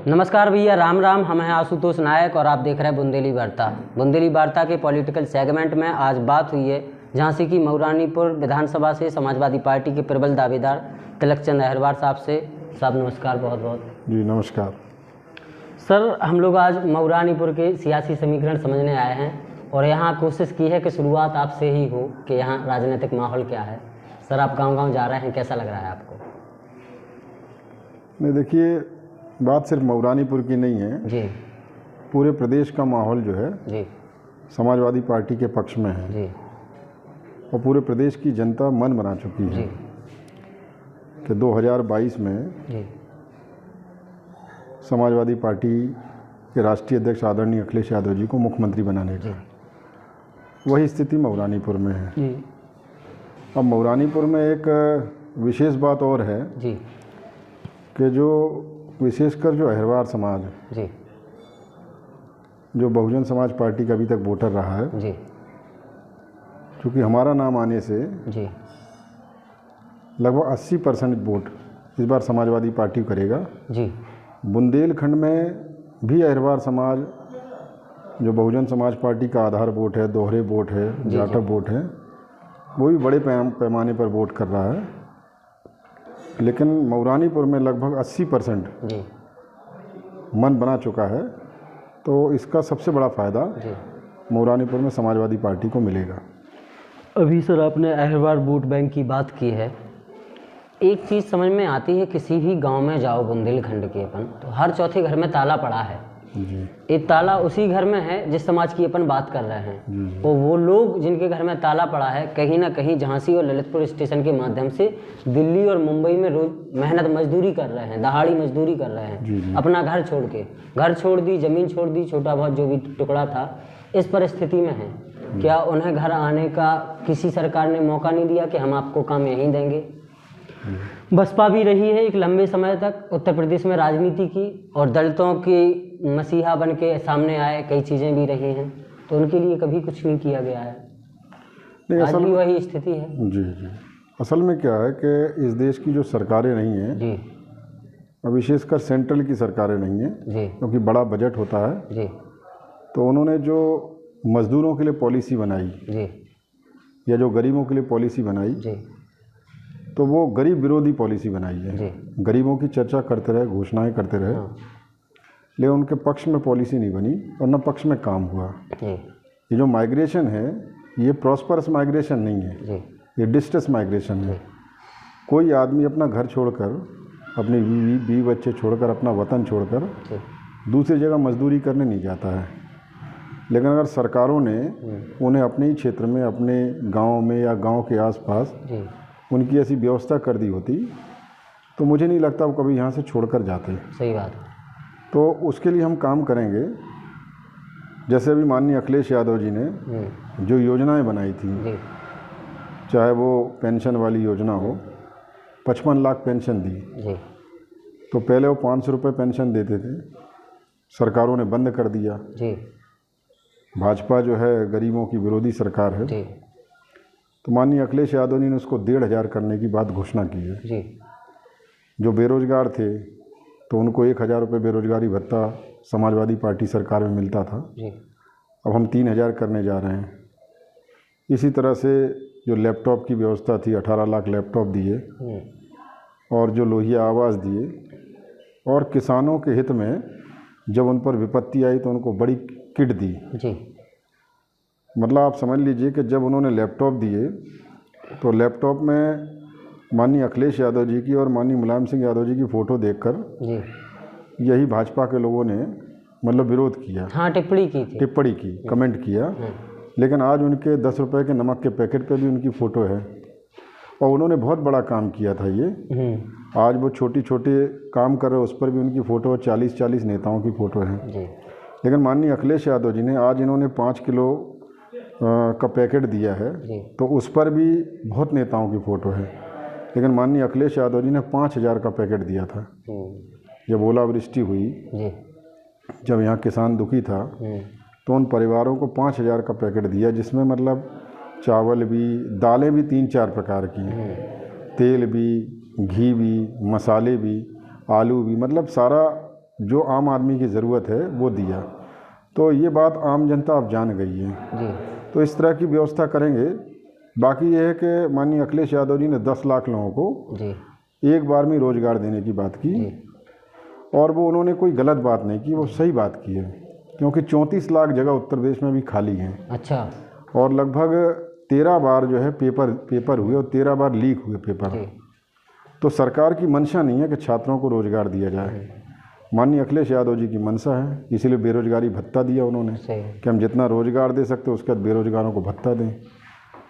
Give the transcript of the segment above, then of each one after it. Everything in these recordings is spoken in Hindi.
नमस्कार भैया, राम राम। हम हैं आशुतोष नायक और आप देख रहे हैं बुंदेली वार्ता। बुंदेली वार्ता के पॉलिटिकल सेगमेंट में आज बात हुई है झांसी की मऊरानीपुर विधानसभा से समाजवादी पार्टी के प्रबल दावेदार तिलक चंद अहिरवार साहब से। साहब नमस्कार, बहुत बहुत। जी नमस्कार सर, हम लोग आज मऊरानीपुर के सियासी समीकरण समझने आए हैं और यहाँ कोशिश की है कि शुरुआत आपसे ही हो कि यहाँ राजनीतिक माहौल क्या है। सर, आप गाँव-गाँव जा रहे हैं, कैसा लग रहा है आपको? नहीं, देखिए, बात सिर्फ मऊरानीपुर की नहीं है जी। पूरे प्रदेश का माहौल जो है जी। समाजवादी पार्टी के पक्ष में है। जी। और पूरे प्रदेश की जनता मन बना चुकी है जी। कि 2022 में जी। समाजवादी पार्टी के राष्ट्रीय अध्यक्ष आदरणीय अखिलेश यादव जी को मुख्यमंत्री बनाने का वही स्थिति मऊरानीपुर में है। जी। अब मऊरानीपुर में एक विशेष बात और है जी। कि जो विशेषकर जो अहिरवार समाज जी। जो बहुजन समाज पार्टी का अभी तक वोटर रहा है, जी। क्योंकि हमारा नाम आने से जी। लगभग 80% वोट इस बार समाजवादी पार्टी करेगा। जी। बुंदेलखंड में भी अहिरवार समाज जो बहुजन समाज पार्टी का आधार वोट है, दोहरे वोट है, जाटव वोट है, वो भी बड़े पैमाने पर वोट कर रहा है। लेकिन मऊरानीपुर में लगभग 80% जी मन बना चुका है, तो इसका सबसे बड़ा फ़ायदा मऊरानीपुर में समाजवादी पार्टी को मिलेगा। अभी सर आपने अहिरवार वोट बैंक की बात की है। एक चीज़ समझ में आती है, किसी भी गांव में जाओ बुंदेलखंड के अपन, तो हर चौथे घर में ताला पड़ा है। जी। एक ताला उसी घर में है जिस समाज की अपन बात कर रहे हैं। और वो लोग जिनके घर में ताला पड़ा है, कहीं ना कहीं झांसी और ललितपुर स्टेशन के माध्यम से दिल्ली और मुंबई में रोज मेहनत मजदूरी कर रहे हैं, दहाड़ी मजदूरी कर रहे हैं। अपना घर छोड़ के, घर छोड़ दी, ज़मीन छोड़ दी, छोटा बहुत जो भी टुकड़ा था, इस परिस्थिति में है। क्या उन्हें घर आने का किसी सरकार ने मौका नहीं दिया कि हम आपको काम यहीं देंगे? बसपा भी रही है एक लंबे समय तक उत्तर प्रदेश में राजनीति की, और दलितों की मसीहा बन के सामने आए, कई चीज़ें भी रही हैं, तो उनके लिए कभी कुछ नहीं किया गया है। नहीं, आज भी वही स्थिति है। जी जी। असल में क्या है कि इस देश की जो सरकारें नहीं हैं जी, और विशेषकर सेंट्रल की सरकारें नहीं हैं, जी, क्योंकि बड़ा बजट होता है, जी, तो उन्होंने जो मज़दूरों के लिए पॉलिसी बनाई जी, या जो गरीबों के लिए पॉलिसी बनाई, जी, तो वो गरीब विरोधी पॉलिसी बनाई है। जी। गरीबों की चर्चा करते रहे, घोषणाएं करते रहे, हाँ। लेकिन उनके पक्ष में पॉलिसी नहीं बनी और न पक्ष में काम हुआ। जी, ये जो माइग्रेशन है, ये प्रॉस्परस माइग्रेशन नहीं है, जी, ये डिस्ट्रेस माइग्रेशन है। कोई आदमी अपना घर छोड़कर, अपनी बीवी बच्चे छोड़कर, अपना वतन छोड़कर दूसरी जगह मजदूरी करने नहीं जाता है। लेकिन अगर सरकारों ने उन्हें अपने ही क्षेत्र में, अपने गांव में या गांव के आसपास उनकी ऐसी व्यवस्था कर दी होती, तो मुझे नहीं लगता वो कभी यहाँ से छोड़कर जाते। सही बात है। तो उसके लिए हम काम करेंगे। जैसे अभी माननीय अखिलेश यादव जी ने जो योजनाएं बनाई थी, चाहे वो पेंशन वाली योजना हो, 55 लाख पेंशन दी। जी। तो पहले वो 500 रुपये पेंशन देते थे, सरकारों ने बंद कर दिया। जी। भाजपा जो है गरीबों की विरोधी सरकार है, जी। तो माननीय अखिलेश यादव जी ने उसको 1500 करने की बात घोषणा की है। जी। जो बेरोजगार थे तो उनको 1000 रुपये बेरोजगारी भत्ता समाजवादी पार्टी सरकार में मिलता था। जी। अब हम 3000 करने जा रहे हैं। इसी तरह से जो लैपटॉप की व्यवस्था थी, 18 लाख लैपटॉप दिए, और जो लोहिया आवास दिए, और किसानों के हित में जब उन पर विपत्ति आई तो उनको बड़ी किट दी। जी। मतलब आप समझ लीजिए कि जब उन्होंने लैपटॉप दिए तो लैपटॉप में माननीय अखिलेश यादव जी की और माननीय मुलायम सिंह यादव जी की फ़ोटो देखकर यही भाजपा के लोगों ने मतलब विरोध किया। हाँ, टिप्पणी की, कमेंट किया। लेकिन आज उनके 10 रुपये के नमक के पैकेट पे भी उनकी फ़ोटो है, और उन्होंने बहुत बड़ा काम किया था ये। आज वो छोटे छोटे काम कर रहे, उस पर भी उनकी फ़ोटो, 40-40 नेताओं की फ़ोटो है। लेकिन माननीय अखिलेश यादव जी ने आज इन्होंने 5 किलो का पैकेट दिया है, तो उस पर भी बहुत नेताओं की फ़ोटो है। लेकिन माननीय अखिलेश यादव जी ने 5000 का पैकेट दिया था। जब ओलावृष्टि हुई, जब यहाँ किसान दुखी था, तो उन परिवारों को 5000 का पैकेट दिया, जिसमें मतलब चावल भी, दालें भी 3-4 प्रकार की, तेल भी, घी भी, मसाले भी, आलू भी, मतलब सारा जो आम आदमी की ज़रूरत है वो दिया। तो ये बात आम जनता अब जान गई है। जी। तो इस तरह की व्यवस्था करेंगे। बाकी ये है कि माननीय अखिलेश यादव जी ने 10 लाख लोगों को जी। एक बार में रोज़गार देने की बात की, और वो उन्होंने कोई गलत बात नहीं की, वो सही बात की है, क्योंकि 34 लाख जगह उत्तर प्रदेश में भी खाली हैं। अच्छा। और लगभग 13 बार जो है पेपर हुए और 13 बार लीक हुए पेपर। जी। तो सरकार की मंशा नहीं है कि छात्रों को रोज़गार दिया जाए, माननीय अखिलेश यादव जी की मंशा है, इसीलिए बेरोजगारी भत्ता दिया उन्होंने कि हम जितना रोज़गार दे सकते उसके बाद बेरोजगारों को भत्ता दें।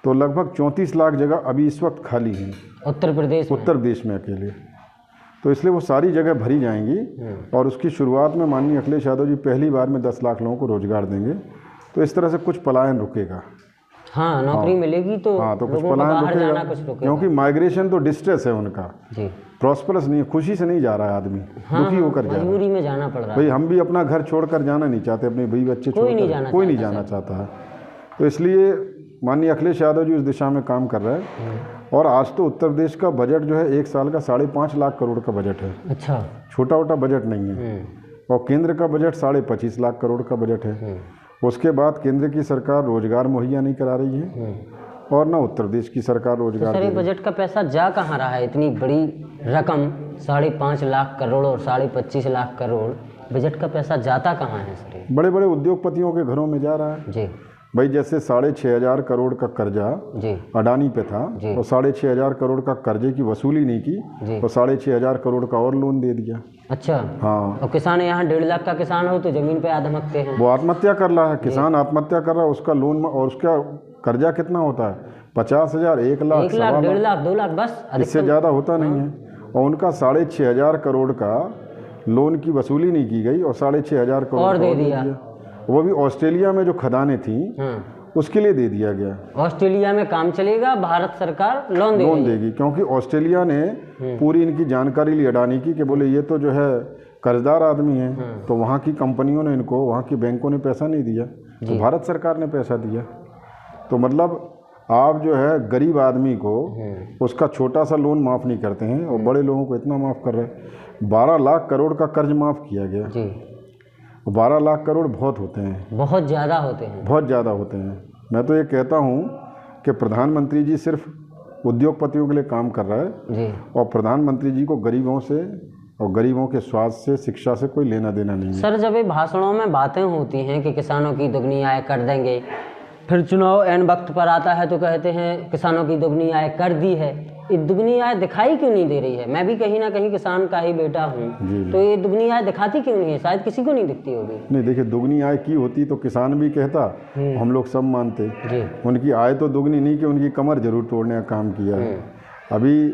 तो लगभग 34 लाख जगह अभी इस वक्त खाली हैं उत्तर प्रदेश में अकेले। तो इसलिए वो सारी जगह भरी जाएंगी, और उसकी शुरुआत में माननीय अखिलेश यादव जी पहली बार में 10 लाख लोगों को रोज़गार देंगे। तो इस तरह से कुछ पलायन रुकेगा। हाँ, नौकरी मिलेगी तो तो कुछ लोगों को पलायन बाहर जाना रुकेगा, कुछ रुकेगा। क्योंकि माइग्रेशन तो डिस्ट्रेस है उनका, जी। प्रॉस्परस नहीं है, खुशी से नहीं जा रहा है आदमी, दुखी होकर जा रहा है। मजबूरी में जाना पड़ रहा है। भाई हम भी अपना घर छोड़कर जाना नहीं चाहते, अपने बीवी बच्चे छोड़कर कोई नहीं जाना चाहता है। तो इसलिए माननीय अखिलेश यादव जी उस दिशा में काम कर रहे हैं। और आज तो उत्तर प्रदेश का बजट जो है 1 साल का 5.5 लाख करोड़ का बजट है। अच्छा। छोटा छोटा बजट नहीं है। और केंद्र का बजट 25.5 लाख करोड़ का बजट है। उसके बाद केंद्र की सरकार रोजगार मुहैया नहीं करा रही है, और ना उत्तर प्रदेश की सरकार रोजगार। तो सर, बजट का पैसा जा कहाँ रहा है? इतनी बड़ी रकम 5.5 लाख करोड़ और 25.5 लाख करोड़, बजट का पैसा जाता कहाँ है सर? बड़े बड़े उद्योगपतियों के घरों में जा रहा है जी। भाई, जैसे 6,500 करोड़ का कर्जा जी अडानी पे था, और 6,500 करोड़ का कर्जे की वसूली नहीं की, तो 6,500 करोड़ का और लोन दे दिया। अच्छा। हाँ। और किसान यहाँ 1.5 लाख का किसान हो तो जमीन पे आत्महत्या है, वो आत्महत्या कर रहा है, किसान आत्महत्या कर रहा है, उसका लोन और उसका कर्जा कितना होता है? 50,000, 1 लाख, 1 लाख, 1.5 लाख, 2 लाख, बस इससे ज़्यादा होता नहीं है। और उनका 6,500 करोड़ का लोन की वसूली नहीं की गई, और 6,500 करोड़ और दे दिया। वो भी ऑस्ट्रेलिया में जो खदानें थी उसके लिए दे दिया गया। ऑस्ट्रेलिया में काम चलेगा, भारत सरकार लोन देगी, क्योंकि ऑस्ट्रेलिया ने पूरी इनकी जानकारी ली अडानी की, कि बोले ये तो जो है कर्जदार आदमी है, तो वहाँ की कंपनियों ने इनको, वहाँ की बैंकों ने पैसा नहीं दिया, तो भारत सरकार ने पैसा दिया। तो मतलब आप जो है गरीब आदमी को उसका छोटा सा लोन माफ़ नहीं करते हैं, और बड़े लोगों को इतना माफ़ कर रहे हैं। 12 लाख करोड़ का कर्ज माफ़ किया गया जी। 12 लाख करोड़ बहुत होते हैं, बहुत ज़्यादा होते हैं, बहुत ज़्यादा होते हैं। मैं तो ये कहता हूँ कि प्रधानमंत्री जी सिर्फ उद्योगपतियों के लिए काम कर रहा है जी, और प्रधानमंत्री जी को गरीबों से और गरीबों के स्वास्थ्य से, शिक्षा से कोई लेना देना नहीं है। सर, जब ये भाषणों में बातें होती हैं कि किसानों की दुगनी आय कर देंगे, फिर चुनाव ऐन वक्त पर आता है तो कहते हैं किसानों की दुगनी आय कर दी है, ये दुगनी आय दिखाई क्यों नहीं दे रही है? मैं भी कहीं ना कहीं किसान का ही बेटा हूँ, तो ये दुगनी आय दिखाती क्यों नहीं है? शायद किसी को नहीं दिखती होगी। नहीं, देखिए, दुगनी आय की होती तो किसान भी कहता, हम लोग सब मानते। उनकी आय तो दुगनी नहीं कि उनकी कमर जरूर तोड़ने का काम किया है। अभी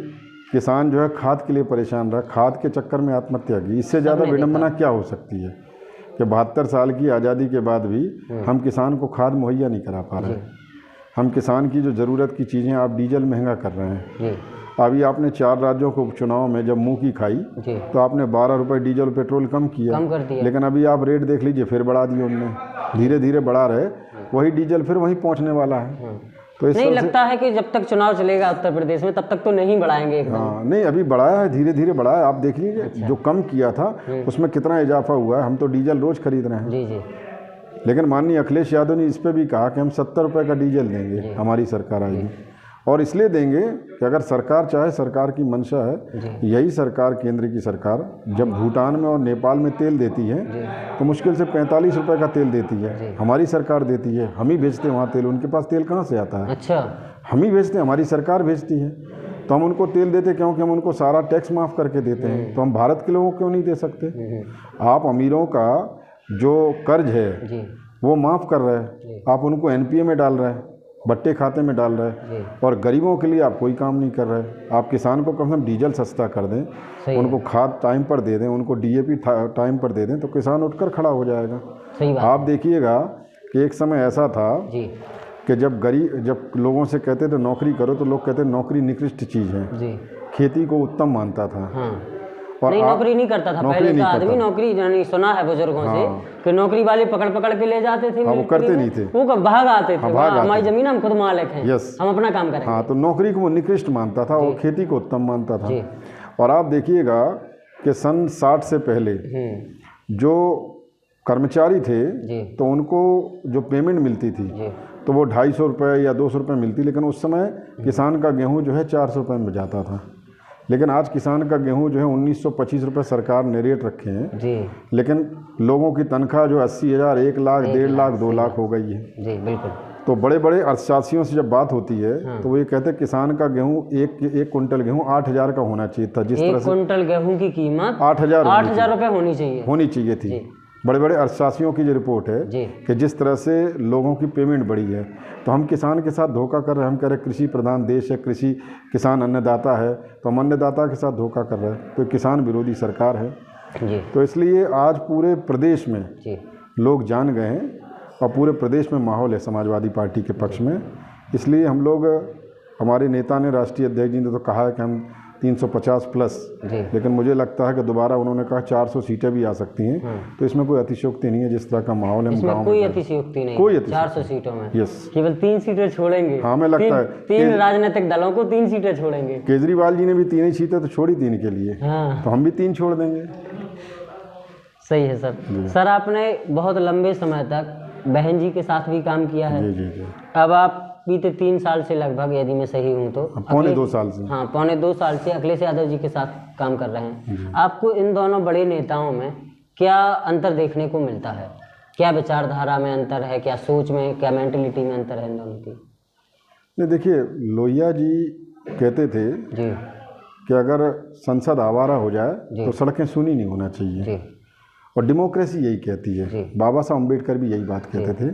किसान जो है खाद के लिए परेशान रहा, खाद के चक्कर में आत्महत्या की। इससे ज़्यादा विडंबना क्या हो सकती है कि 72 साल की आज़ादी के बाद भी हम किसान को खाद मुहैया नहीं करा पा रहे। हम किसान की जो ज़रूरत की चीज़ें, आप डीजल महंगा कर रहे हैं। अभी आपने 4 राज्यों को उपचुनाव में जब मुंह की खाई तो आपने 12 रुपये डीजल पेट्रोल कम किया, कम कर दिया। लेकिन अभी आप रेट देख लीजिए, फिर बढ़ा दिए उनने, धीरे धीरे बढ़ा रहे, वही डीजल फिर वहीं पहुँचने वाला है। तो नहीं लगता है कि जब तक चुनाव चलेगा उत्तर प्रदेश में तब तक तो नहीं बढ़ाएंगे एकदम? हाँ, नहीं, अभी बढ़ाया है, धीरे धीरे बढ़ाया है। आप देख लीजिए, जो कम किया था उसमें कितना इजाफा हुआ है। हम तो डीजल रोज खरीद रहे हैं। जी जी। लेकिन माननीय अखिलेश यादव ने इस पर भी कहा कि हम 70 रुपये का डीजल देंगे, हमारी सरकार आएगी। और इसलिए देंगे कि अगर सरकार चाहे, सरकार की मंशा है, यही सरकार, केंद्र की सरकार जब भूटान में और नेपाल में तेल देती है तो मुश्किल से 45 रुपये का तेल देती है। हमारी सरकार देती है, हम ही भेजते हैं वहाँ तेल, उनके पास तेल कहाँ से आता है? अच्छा, हम ही भेजते हैं, हमारी सरकार भेजती है। तो हम उनको तेल देते क्योंकि हम उनको सारा टैक्स माफ़ करके देते हैं। तो हम भारत के लोगों को क्यों नहीं दे सकते? आप अमीरों का जो कर्ज है वो माफ़ कर रहे हैं, आप उनको NPA में डाल रहे हैं, बट्टे खाते में डाल रहे हैं, और गरीबों के लिए आप कोई काम नहीं कर रहे। आप किसान को कम से कम डीजल सस्ता कर दें, उनको खाद टाइम पर दे दें, उनको DAP टाइम पर दे दें, तो किसान उठकर खड़ा हो जाएगा। सही बात। आप देखिएगा कि एक समय ऐसा था कि जब लोगों से कहते थे नौकरी करो तो लोग कहते नौकरी निकृष्ट चीज़ है, खेती को उत्तम मानता था। और नहीं, नौकरी नहीं करता था पहले का आदमी। नौकरी यानी सुना है बुजुर्गों से कि नौकरी वाले पकड़ पकड़ के ले जाते थे। वो करते नहीं थे, वो भाग आते थे, हमारी जमीन हम खुद मालिक हैं, हम अपना काम करेंगे। हाँ, तो नौकरी को वो निकृष्ट मानता था और खेती को उत्तम मानता था। और आप देखिएगा कि सन 60 से पहले जो कर्मचारी थे जी तो उनको जो पेमेंट मिलती थी जी तो वो 250 रुपये या 200 रुपये मिलती, लेकिन उस समय किसान का गेहूं जो है 400 रुपये में जाता था। लेकिन आज किसान का गेहूं जो है 1925 रुपये सरकार ने रेट रखे हैं, जी लेकिन लोगों की तनख्वाह जो 80,000, 1 लाख, 1.5 लाख, 2 लाख हो गई है। जी बिल्कुल। तो बड़े बड़े अर्थशास्त्रियों से जब बात होती है तो वो ये कहते हैं किसान का गेहूं एक क्विंटल गेहूं 8,000 का होना चाहिए था। जिस तरह एक से क्विंटल गेहूं की कीमत 8,000 रुपये होनी चाहिए थी। बड़े बड़े अर्थशास्त्रियों की जो रिपोर्ट है जी कि जिस तरह से लोगों की पेमेंट बढ़ी है, तो हम किसान के साथ धोखा कर रहे हैं। हम कह रहे हैं कृषि प्रधान देश है, कृषि किसान अन्नदाता है, तो हम अन्नदाता के साथ धोखा कर रहे हैं, तो किसान विरोधी सरकार है। जी तो इसलिए आज पूरे प्रदेश में जी लोग जान गए हैं और पूरे प्रदेश में माहौल है समाजवादी पार्टी के पक्ष में। इसलिए हम लोग, हमारे नेता ने, राष्ट्रीय अध्यक्ष जी ने तो कहा है कि हम 350 प्लस, लेकिन मुझे लगता है कि दोबारा उन्होंने कहा 400 सीटें भी आ सकती हैं। तो इसमें कोई अतिशयोक्ति नहीं है। जिस तरह का माहौल है इसमें कोई अतिशयोक्ति नहीं, कोई 400 सीटों में यस, केवल 3 सीटें छोड़ेंगे। हाँ हमें लगता है 3 राजनीतिक दलों को 3 सीटें छोड़ेंगे। केजरीवाल जी ने भी 3 ही सीटें तो छोड़ी 3 के लिए, हाँ तो हम भी 3 छोड़ देंगे। सही है सर। सर आपने बहुत लंबे समय तक बहन जी के साथ भी काम किया है। जी जी जी। अब आप बीते 3 साल से लगभग, यदि मैं सही हूँ तो पौने 2 साल से, हाँ पौने 2 साल से अखिलेश यादव जी के साथ काम कर रहे हैं। आपको इन दोनों बड़े नेताओं में क्या अंतर देखने को मिलता है? क्या विचारधारा में अंतर है, क्या सोच में, क्या मेंटलिटी में अंतर है इन दोनों की? नहीं देखिए, लोहिया जी कहते थे जी कि अगर संसद आवारा हो जाए तो सड़कें सूनी नहीं होना चाहिए, जी और डेमोक्रेसी यही कहती है। जी। बाबा साहब अम्बेडकर भी यही बात कहते थे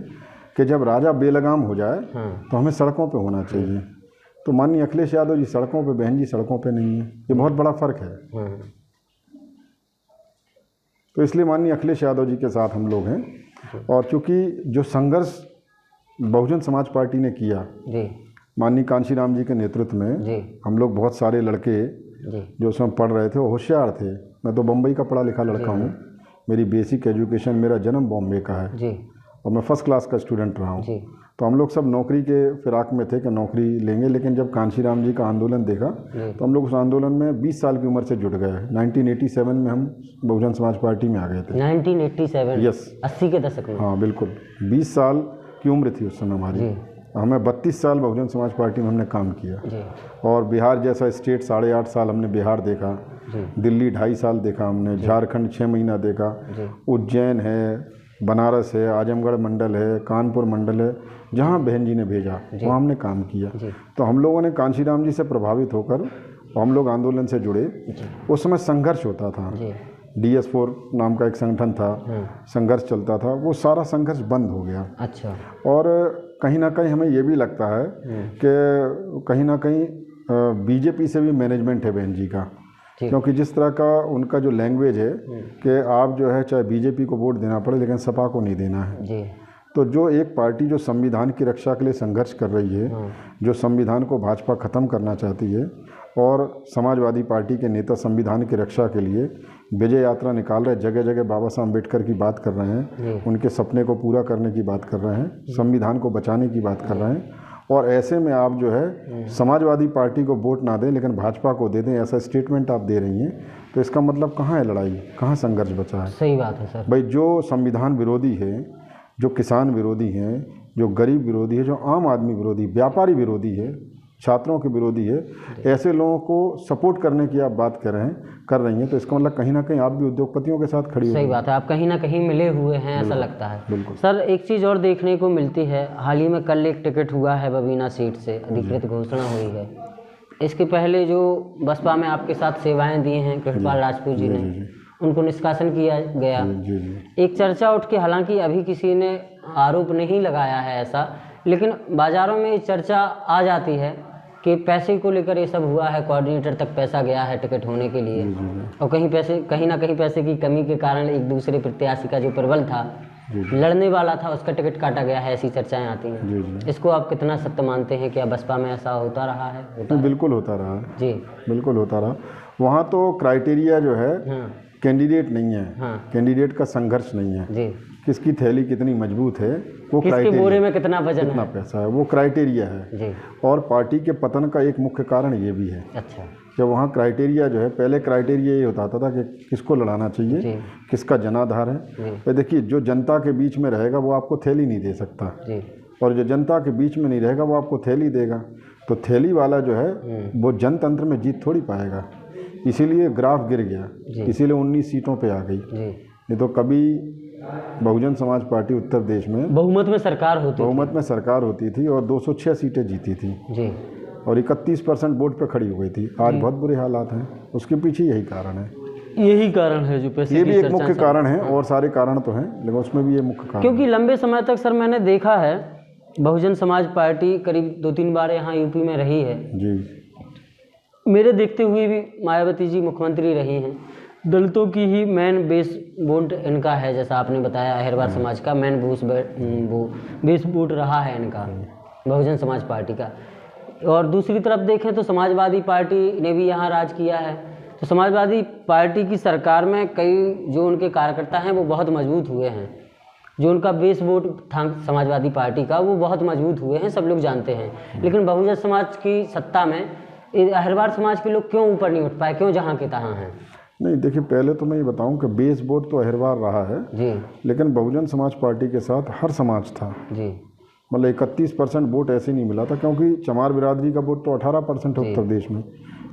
कि जब राजा बेलगाम हो जाए तो हमें सड़कों पे होना चाहिए। तो माननीय अखिलेश यादव जी सड़कों पे, बहन जी सड़कों पे नहीं है, ये बहुत बड़ा फ़र्क है। तो इसलिए माननीय अखिलेश यादव जी के साथ हम लोग हैं। और चूँकि जो संघर्ष बहुजन समाज पार्टी ने किया जी माननीय कांशीराम जी के नेतृत्व में, जी हम लोग बहुत सारे लड़के जी जो उसमें पढ़ रहे थे वो होशियार थे। मैं तो बम्बई का पढ़ा लिखा लड़का हूँ, मेरी बेसिक एजुकेशन, मेरा जन्म बॉम्बे का है जी और मैं फर्स्ट क्लास का स्टूडेंट रहा हूँ। जी तो हम लोग सब नौकरी के फिराक में थे कि नौकरी लेंगे, लेकिन जब कांशीराम जी का आंदोलन देखा तो हम लोग उस आंदोलन में 20 साल की उम्र से जुट गए। 1987 में हम बहुजन समाज पार्टी में आ गए थे। 1987? यस, 80 के दशक में। हाँ बिल्कुल, 20 साल की उम्र थी उस समय हमारी। हमें 32 साल बहुजन समाज पार्टी में हमने काम किया जी। और बिहार जैसा स्टेट 8.5 साल हमने बिहार देखा, दिल्ली 2.5 साल देखा हमने, झारखंड 6 महीना देखा, उज्जैन है, बनारस है, आजमगढ़ मंडल है, कानपुर मंडल है, जहाँ बहन जी ने भेजा वहाँ हमने काम किया। तो हम लोगों ने कांशीराम जी से प्रभावित होकर हम लोग आंदोलन से जुड़े। उस समय संघर्ष होता था, DS4 नाम का एक संगठन था, संघर्ष चलता था, वो सारा संघर्ष बंद हो गया। अच्छा। और कहीं ना कहीं हमें ये भी लगता है कि कहीं ना कहीं बीजेपी से भी मैनेजमेंट है बहन जी का, क्योंकि जिस तरह का उनका जो लैंग्वेज है कि आप जो है चाहे बीजेपी को वोट देना पड़े लेकिन सपा को नहीं देना है जी। तो जो एक पार्टी जो संविधान की रक्षा के लिए संघर्ष कर रही है, जो संविधान को भाजपा ख़त्म करना चाहती है, और समाजवादी पार्टी के नेता संविधान की रक्षा के लिए विजय यात्रा निकाल रहे, जगह जगह बाबा साहब अम्बेडकर की बात कर रहे हैं, उनके सपने को पूरा करने की बात कर रहे हैं, संविधान को बचाने की बात कर रहे हैं, और ऐसे में आप जो है समाजवादी पार्टी को वोट ना दें लेकिन भाजपा को दे दें, ऐसा स्टेटमेंट आप दे रही हैं, तो इसका मतलब कहाँ है लड़ाई, कहाँ संघर्ष बचा है? सही बात है सर। भाई जो संविधान विरोधी है, जो किसान विरोधी हैं, जो गरीब विरोधी है, जो आम आदमी विरोधी, व्यापारी विरोधी है, छात्रों के विरोधी है, ऐसे लोगों को सपोर्ट करने की आप बात कर रही हैं, तो इसका मतलब कहीं ना कहीं आप भी उद्योगपतियों के साथ खड़ी हो। सही बात है, आप कहीं ना कहीं मिले हुए हैं ऐसा लगता है। बिल्कुल सर, एक चीज़ और देखने को मिलती है, हाल ही में कल एक टिकट हुआ है बबीना सीट से, अधिकृत घोषणा हुई है। इसके पहले जो बसपा में आपके साथ सेवाएं दी हैं कृष्णपाल राजपूत जी ने, उनको निष्कासन किया गया। एक चर्चा उठ के, हालांकि अभी किसी ने आरोप नहीं लगाया है ऐसा, लेकिन बाज़ारों में चर्चा आ जाती है कि पैसे को लेकर ये सब हुआ है, कोऑर्डिनेटर तक पैसा गया है टिकट होने के लिए, और कहीं ना कहीं पैसे की कमी के कारण एक दूसरे प्रत्याशी का जो प्रबल था, लड़ने वाला था, उसका टिकट काटा गया है, ऐसी चर्चाएं आती हैं। इसको आप कितना सत्य मानते हैं? क्या बसपा में ऐसा होता रहा है? बिल्कुल होता रहा जी, बिल्कुल होता रहा। वहाँ तो क्राइटेरिया जो है कैंडिडेट नहीं है, कैंडिडेट का संघर्ष नहीं है जी, किसकी थैली कितनी मजबूत है, वो किसके बोरे में कितना वजन कितना है, पैसा है, वो क्राइटेरिया है जी। और पार्टी के पतन का एक मुख्य कारण ये भी है। अच्छा। कि वहाँ क्राइटेरिया जो है, पहले क्राइटेरिया ये होता था कि किसको लड़ाना चाहिए, जी। किसका जनाधार है। तो देखिए, जो जनता के बीच में रहेगा वो आपको थैली नहीं दे सकता, जी। और जो जनता के बीच में नहीं रहेगा वो आपको थैली देगा। तो थैली वाला जो है वो जनतंत्र में जीत थोड़ी पाएगा, इसीलिए ग्राफ गिर गया, इसीलिए 19 सीटों पे आ गई। नहीं तो कभी बहुजन समाज पार्टी उत्तर प्रदेश में बहुमत में सरकार होती थी और 206 सीटें जीती थी जी, और 31% वोट पे खड़ी हो गई थी। आज बहुत बुरे हालात हैं, उसके पीछे यही कारण है। यही कारण है जो पैसे ये की भी एक चर्चा मुख्य कारण है, और सारे कारण तो हैं, लेकिन उसमें भी ये मुख्य कारण क्योंकि लंबे समय तक सर मैंने देखा है बहुजन समाज पार्टी करीब 2-3 बार यहाँ यूपी में रही है जी। मेरे देखते हुए भी मायावती जी मुख्यमंत्री रही हैं, दलितों की ही मेन बेस वोट इनका है, जैसा आपने बताया अहिरवार समाज का मेन बेस वोट रहा है इनका, बहुजन समाज पार्टी का। और दूसरी तरफ देखें तो समाजवादी पार्टी ने भी यहाँ राज किया है, तो समाजवादी पार्टी की सरकार में कई जो उनके कार्यकर्ता हैं वो बहुत मजबूत हुए हैं, जो उनका बेस वोट था समाजवादी पार्टी का वो बहुत मजबूत हुए हैं, सब लोग जानते हैं। लेकिन बहुजन समाज की सत्ता में अहिरवार समाज के लोग क्यों ऊपर नहीं उठ पाए, क्यों जहाँ के तहाँ हैं? नहीं, देखिए, पहले तो मैं ये बताऊं कि बेस वोट तो अहिरवार रहा है जी, लेकिन बहुजन समाज पार्टी के साथ हर समाज था जी। मतलब 31% वोट ऐसे नहीं मिला था, क्योंकि चमार बिरादरी का वोट तो 18% है उत्तर प्रदेश में,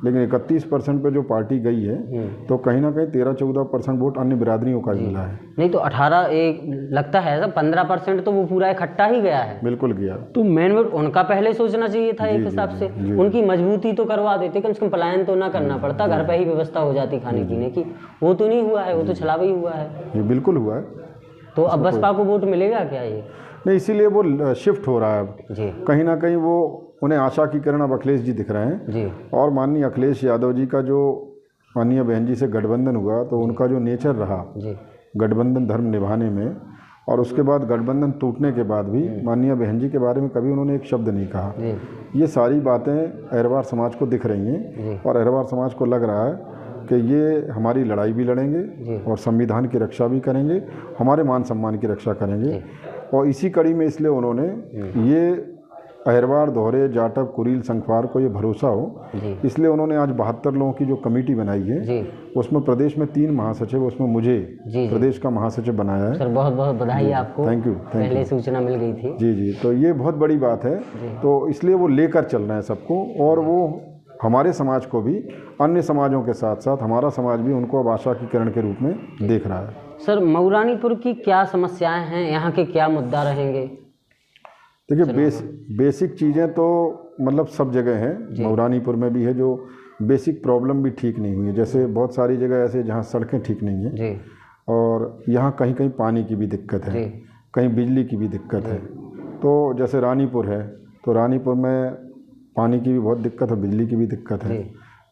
लेकिन 31% पे जो पार्टी गई है तो कहीं ना कहीं 13-14% वोट अन्य बिरादरियों का ही मिला है। नहीं तो 18 एक लगता है ऐसा 15% तो वो पूरा इकट्ठा ही गया है। बिल्कुल गया। तो मेन वोट उनका पहले सोचना चाहिए था एक हिसाब से, उनकी मजबूती तो करवा देते, कम से कम पलायन तो ना करना पड़ता, घर पे ही व्यवस्था हो जाती खाने पीने की। वो तो नहीं हुआ है, वो तो छलावा ही हुआ है। ये बिल्कुल हुआ है। तो अब बसपा को वोट मिलेगा क्या ये? नहीं, इसीलिए वो शिफ्ट हो रहा है अब जी। कहीं ना कहीं वो उन्हें आशा की किरण अब अखिलेश जी दिख रहे हैं जी। और माननीय अखिलेश यादव जी का जो माननीय बहन जी से गठबंधन हुआ तो उनका जो नेचर रहा गठबंधन धर्म निभाने में, और उसके बाद गठबंधन टूटने के बाद भी माननीय बहन जी के बारे में कभी उन्होंने एक शब्द नहीं कहा। ये सारी बातें अहिरवार समाज को दिख रही हैं और अहिरवार समाज को लग रहा है कि ये हमारी लड़ाई भी लड़ेंगे और संविधान की रक्षा भी करेंगे, हमारे मान सम्मान की रक्षा करेंगे। और इसी कड़ी में इसलिए उन्होंने ये अहिरवार, दोहरे, जाटव, कुरील, संखवार को ये भरोसा हो, इसलिए उन्होंने आज 72 लोगों की जो कमेटी बनाई है उसमें प्रदेश में 3 महासचिव, उसमें मुझे प्रदेश का महासचिव बनाया है। सर बहुत बहुत बधाई आपको। Thank you. पहले सूचना मिल गई थी। जी, तो ये बहुत बड़ी बात है। तो इसलिए वो लेकर चल रहे हैं सबको, और वो हमारे समाज को भी अन्य समाजों के साथ साथ हमारा समाज भी उनको अब आशा की किरण के रूप में देख रहा है। सर मऊरानीपुर की क्या समस्याएं हैं, यहाँ के क्या मुद्दा रहेंगे? देखिए, बेसिक चीज़ें तो मतलब सब जगह हैं, मऊरानीपुर में भी है जो बेसिक प्रॉब्लम भी ठीक नहीं हुई है। जैसे बहुत सारी जगह ऐसे जहाँ सड़कें ठीक नहीं हैं जी, और यहाँ कहीं कहीं पानी की भी दिक्कत है, कहीं बिजली की भी दिक्कत है। तो जैसे रानीपुर है तो रानीपुर में पानी की भी बहुत दिक्कत है, बिजली की भी दिक्कत है।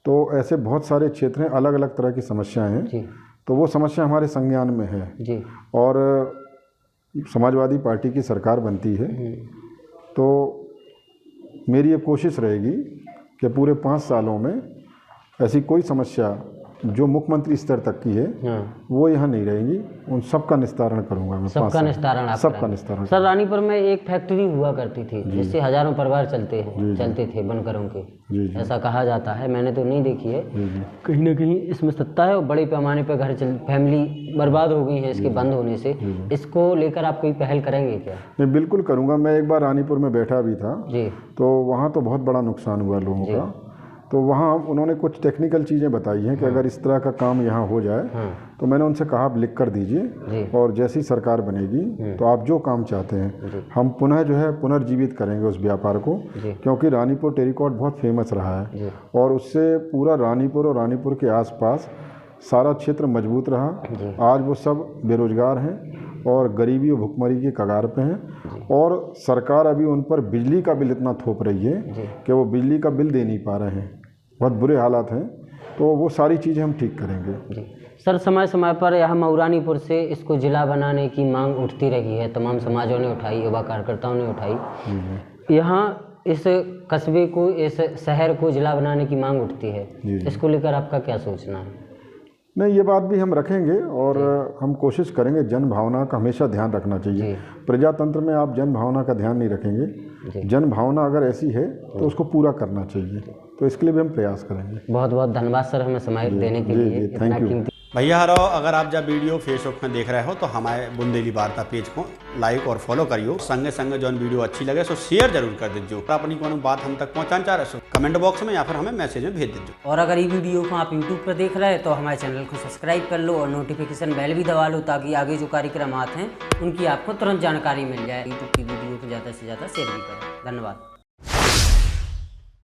तो ऐसे बहुत सारे क्षेत्र हैं, अलग अलग तरह की समस्याएं हैं। तो वो समस्या हमारे संज्ञान में है जी। और समाजवादी पार्टी की सरकार बनती है तो मेरी ये कोशिश रहेगी कि पूरे 5 सालों में ऐसी कोई समस्या जो मुख्यमंत्री स्तर तक की है वो यहाँ नहीं रहेंगी, उन सबका निस्तारण करूंगा मैं। सबका निस्तारण? सबका निस्तारण। सर रानीपुर में एक फैक्ट्री हुआ करती थी जिससे हजारों परिवार चलते थे बनकरों के, ऐसा कहा जाता है, मैंने तो नहीं देखी है। कहीं ना कहीं इसमें सत्ता है और बड़े पैमाने पर फैमिली बर्बाद हो गई है इसके बंद होने से। इसको लेकर आप कोई पहल करेंगे क्या? मैं बिल्कुल करूँगा। मैं एक बार रानीपुर में बैठा भी था जी, तो वहाँ तो बहुत बड़ा नुकसान हुआ लोगों का। तो वहाँ उन्होंने कुछ टेक्निकल चीज़ें बताई हैं कि अगर इस तरह का काम यहाँ हो जाए तो मैंने उनसे कहा आप लिख कर दीजिए और जैसी सरकार बनेगी तो आप जो काम चाहते हैं हम पुनः जो है पुनर्जीवित करेंगे उस व्यापार को, क्योंकि रानीपुर टेरिकॉट बहुत फेमस रहा है और उससे पूरा रानीपुर और रानीपुर के आसपास सारा क्षेत्र मजबूत रहा। आज वो सब बेरोजगार हैं और गरीबी और भुखमरी की कगार पे हैं और सरकार अभी उन पर बिजली का बिल इतना थोप रही है कि वो बिजली का बिल दे नहीं पा रहे हैं, बहुत बुरे हालात हैं। तो वो सारी चीज़ें हम ठीक करेंगे। सर समय समय पर यहाँ मऊरानीपुर से इसको जिला बनाने की मांग उठती रही है, तमाम समाजों ने उठाई, युवा कार्यकर्ताओं ने उठाई। यहाँ इस कस्बे को, इस शहर को जिला बनाने की मांग उठती है, इसको लेकर आपका क्या सोचना है? नहीं, ये बात भी हम रखेंगे और हम कोशिश करेंगे। जन भावना का हमेशा ध्यान रखना चाहिए। प्रजातंत्र में आप जन भावना का ध्यान नहीं रखेंगे। जन भावना अगर ऐसी है तो उसको पूरा करना चाहिए, तो इसके लिए भी हम प्रयास करेंगे। बहुत बहुत धन्यवाद सर हमें समय देने के लिए। थैंक यू भैया हरो। अगर आप जब वीडियो फेसबुक में देख रहे हो तो हमारे बुंदेली वार्ता पेज को लाइक और फॉलो करियो। संगे संगे जो वीडियो अच्छी लगे सो शेयर जरूर कर दीजिए। अपनी कोनो बात हम तक पहुंचाना चाह रहे हो कमेंट बॉक्स में या फिर हमें मैसेज में भेज दीजिए। और अगर ये वीडियो को आप यूट्यूब पर देख रहे हैं तो हमारे चैनल को सब्सक्राइब कर लो और नोटिफिकेशन बेल भी दबा लो, ताकि आगे जो कार्यक्रम आते हैं उनकी आपको तुरंत जानकारी मिल जाए। यूट्यूब की वीडियो को ज़्यादा से ज़्यादा शेयर भी करें। धन्यवाद।